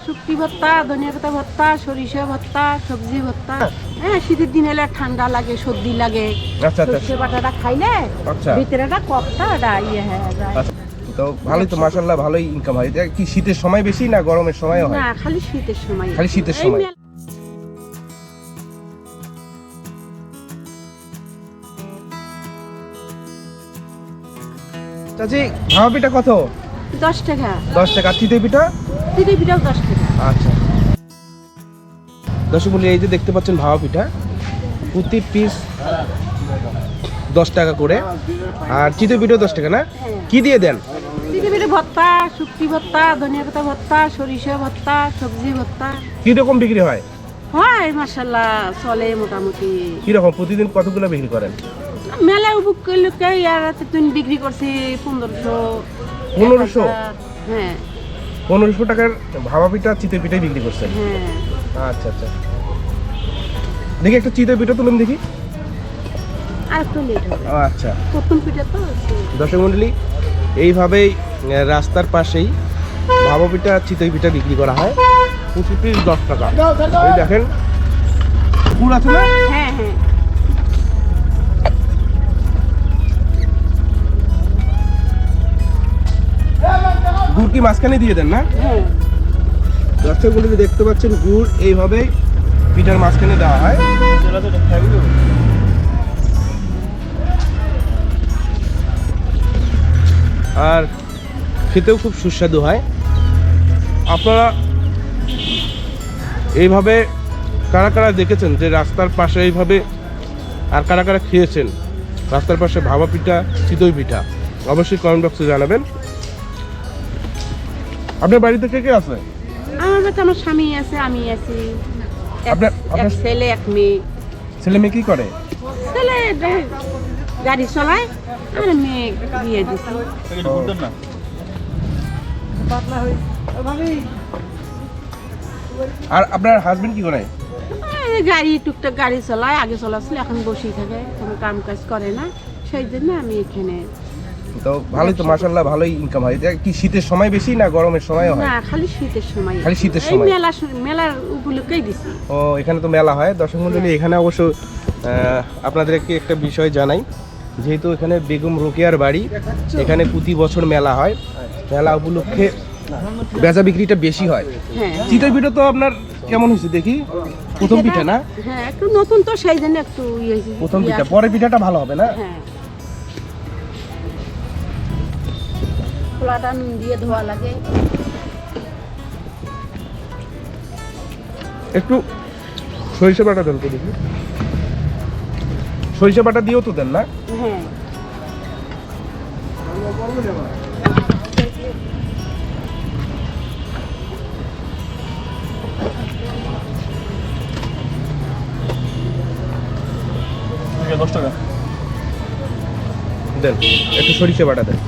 শুটকি ভর্তা, ধনিয়া পাতা ভর্তা, সরিষা ভর্তা, সবজি ভর্তা। হ্যাঁ, শীতের দিন এলে ঠান্ডা লাগে, সর্দি লাগে। আচ্ছা আচ্ছা সরষে বাটাটা খাইলে আচ্ছা ভিতরেটা কফটা হয়ে যায়। আচ্ছা। তো ভালোই তো মাশাআল্লাহ ভালোই ইনকাম হয়। এটা কি শীতের সময় বেশি না গরমের সময়ও হয়? না, খালি শীতের সময়। খালি শীতের এই সময়। চাচি ভাপা পিঠা কত? 10 টাকা। 10 টাকা। চিতই পিঠা? চিতই পিঠাও 10 টাকা। আচ্ছা। দর্শক বলি, এই যে দেখতে পাচ্ছেন ভাপা পিঠা, প্রতি পিস 10 টাকা করে, আর চিতই পিঠাও 10 টাকা না? কি দিয়ে দেন? চিতই পিঠা ভর্তা, শুটকি ভর্তা, ধনিয়া পাতা ভর্তা, সরিষা ভর্তা, সবজি ভর্তা। কি রকম বিক্রি হয়? হয় মাশাআল্লাহ, চলে মোটামুটি। কি রকম প্রতিদিন কতগুলো বিক্রি করেন? মেলা বুক করলে আর তুই বিক্রি করছি 1500। 1500? হ্যাঁ 1500 টাকার ভাপা পিঠা চিতই পিঠাই বিক্রি করছেন? হ্যাঁ। আচ্ছা আচ্ছা। দেখি একটা চিতই পিঠা তুলুন দেখি। আর একটু লেট হবে। আচ্ছা। প্রথম পিঠা তো আছে। দর্শক মণ্ডলী, এইভাবেই রাস্তার পাশেই ভাপা পিঠা চিতই পিঠা বিক্রি করা হয়, প্রতি পিস 10 টাকা। এই দেখেন গুড় আছে না? হ্যাঁ হ্যাঁ। গুড় কি মাঝখানে দিয়ে দেন না? হ্যাঁ। দর্শক মণ্ডলী দেখতে পাচ্ছেন গুড় এইভাবেই পিঠার মাঝখানে দেওয়া হয়। আর খেতেও খুব সুস্বাদু হয়। আপনারা এইভাবে কারা কারা দেখেছেন যে রাস্তার পাশে এইভাবে, আর কারা কারা খেয়েছেন রাস্তার পাশে ভাপা পিঠা চিতই পিঠা, অবশ্যই কমেন্ট বক্সে জানাবেন। আপনার বাড়িতে কে কে আছে? আমার বাড়িতে আমার স্বামী আছে, আমি আছি, আপনার এক ছেলে এক মেয়ে। ছেলে মেয়ে কি করে? ছেলে গাড়ি চালায় আর মেয়ে বিয়ে দিছি। আর আপনার হাজবেন্ড কি করে? গাড়ি টুকটাক গাড়ি চালায়, আগে চালাচ্ছিল, এখন বসেই থাকে, কোনো কাম কাজ করে না, সেই জন্য আমি এখানে। তো ভালোই তো মাশাআল্লাহ ভালোই ইনকাম হয়। এটা কি শীতের সময় বেশি না গরমের সময়ও হয়? না, খালি শীতের সময়। খালি শীতের এই সময়। মেলার উপলক্ষেই দিছি। ও, এখানে তো মেলা হয়। দর্শক মণ্ডলী, এখানে অবশ্য আপনাদেরকে একটা বিষয় জানাই, যেহেতু এখানে বেগম রোকেয়ার বাড়ি, এখানে প্রতি বছর মেলা হয়। মেলা উপলক্ষে বেচা বিক্রিটা বেশি হয়। হ্যাঁ চিতই পিঠা তো আপনার কেমন হয়েছে দেখি? প্রথম পিঠা না? হ্যাঁ, একটু নতুন তো, সেই জন্য একটু ইয়ে হয়েছে। প্রথম পিঠা, পরের পিঠাটা ভালো হবে না? হ্যাঁ, খোলাটা নুন দিয়ে ধোয়া লাগে। একটু সরিষা বাটা দেন তো দেখি। সরিষা বাটা দিয়েও তো দেন না? হ্যাঁ। দেন একটু সরিষা বাটা দেন।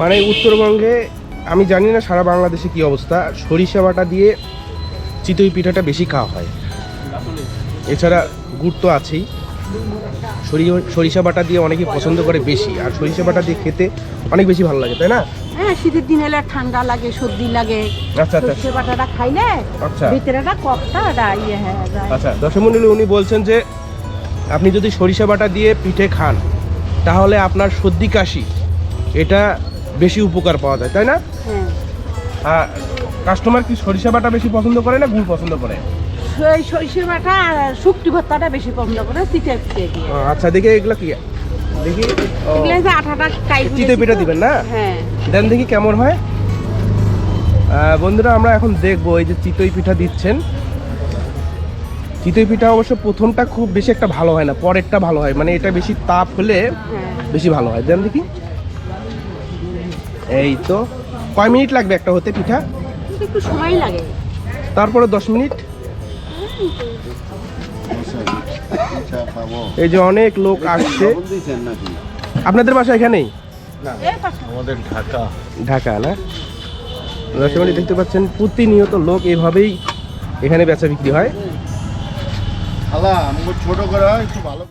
মানে উত্তরবঙ্গে, আমি জানি না সারা বাংলাদেশে কি অবস্থা, সরিষা বাটা দিয়ে চিতই পিঠাটা বেশি খাওয়া হয়। এছাড়া গুড় তো আছেই, সরিষা বাটা দিয়ে অনেকেই পছন্দ করে বেশি, আর সরিষা বাটা দিয়ে খেতে অনেক বেশি ভালো লাগে, তাই না? হ্যাঁ, শীতের দিন এলে ঠান্ডা লাগে, সর্দি লাগে। আচ্ছা আচ্ছা সরষে বাটাটা খাইলে আচ্ছা ভিতরেটা কফটা হয়ে যায়। আচ্ছা। দর্শক মণ্ডলী, উনি বলছেন যে আপনি যদি সরিষা বাটা দিয়ে পিঠে খান, তাহলে আপনার সর্দি কাশি এটা বেশি উপকার পাওয়া যায়, তাই না? হ্যাঁ। আর কাস্টমার কি সরিষা বাটা বেশি পছন্দ করে না গুড় পছন্দ করে? সেই সরিষা বাটা আর শুটকি ভর্তাটা বেশি পছন্দ করে চিতই পিঠা দিয়ে। আচ্ছা, দেখি এগুলা কি, দেখি। এগুলো যে আটাটা চিতই পিঠা দিবেন না? হ্যাঁ। দেন দেখি কেমন হয়। বন্ধুরা, আমরা এখন দেখবো এই যে চিতই পিঠা দিচ্ছেন। চিতই পিঠা অবশ্য প্রথমটা খুব বেশি একটা ভালো হয় না, পরেরটা ভালো হয়, মানে এটা বেশি তাপ হলে হ্যাঁ। বেশি ভালো হয়। দেন দেখি। এই তো, কয় মিনিট লাগবে একটা হতে পিঠা? একটু সময় লাগে। তারপরে 10 মিনিট। এই যে অনেক লোক আসছে। আপনাদের বাসা এখানেই? আমাদের ঢাকা না? দর্শক দেখতে পাচ্ছেন প্রতিনিয়ত লোক এভাবেই এখানে বেচা বিক্রি হয়। ছোট করে একটু ভালো।